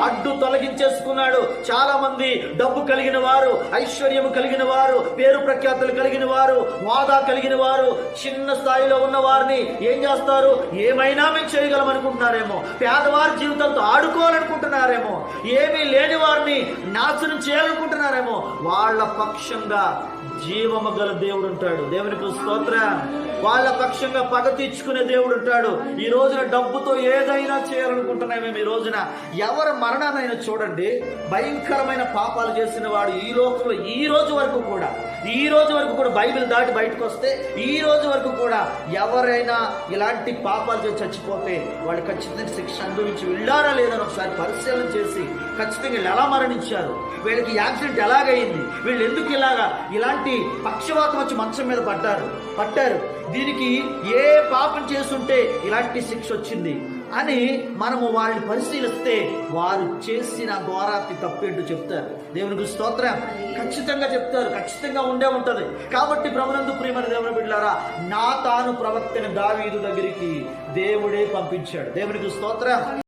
అడ్డు తొలగించేసుకున్నాడు. చాలా మంది డబ్బు కలిగిన వారు, ఐశ్వర్యము కలిగిన వారు, పేరు ప్రఖ్యాతులు కలిగిన వారు, హోదా కలిగిన వారు, చిన్న స్థాయిలో ఉన్న వారిని ఏం చేస్తారు? ఏమైనా మేము చేయగలం అనుకుంటున్నారేమో, పేదవారి జీవితాలతో ఆడుకోవాలనుకుంటున్నారేమో, ఏమీ లేని వారిని నాశనం చేయాలనుకుంటున్నారేమో. వాళ్ళ పక్షంగా జీవము గల దేవుడు ఉంటాడు. దేవునికి స్తోత్రం. వాళ్ళ పక్షంగా పగ తీర్చుకునే దేవుడు ఉంటాడు. ఈ రోజున డబ్బుతో ఏదైనా చేయాలనుకుంటున్నాం మేము. ఈ రోజున ఎవరి మరణాన్నైనా చూడండి, భయంకరమైన పాపాలు చేసిన వాడు ఈ లోకంలో ఈ రోజు వరకు కూడా బైబిల్ దాటి బయటకు వస్తే ఈ రోజు వరకు కూడా ఎవరైనా ఇలాంటి పాపాలు చేసి చచ్చిపోతే వాళ్ళు ఖచ్చితంగా శిక్ష అనుభవించి వెళ్ళారా లేదని ఒకసారి పరిశీలన చేసి ఖచ్చితంగా వీళ్ళు ఎలా మరణించారు, వీళ్ళకి యాక్సిడెంట్ ఎలాగైంది, వీళ్ళు ఎందుకు ఇలాంటి పక్షవాతం వచ్చి మంచం మీద పట్టారు, దీనికి ఏ పాపం చేస్తుంటే ఇలాంటి శిక్ష వచ్చింది అని మనము వారిని పరిశీలిస్తే వారు చేసిన ఘోరాతి తప్పేంటో చెప్తారు. దేవునికి స్తోత్రం. ఖచ్చితంగా చెప్తారు, ఖచ్చితంగా ఉంటది. కాబట్టి ప్రభునందు ప్రియమైన దేవుని బిడ్డలారా, నాతాను ప్రవక్తని దావీదు దగ్గరికి దేవుడే పంపించాడు. దేవునికి స్తోత్రం.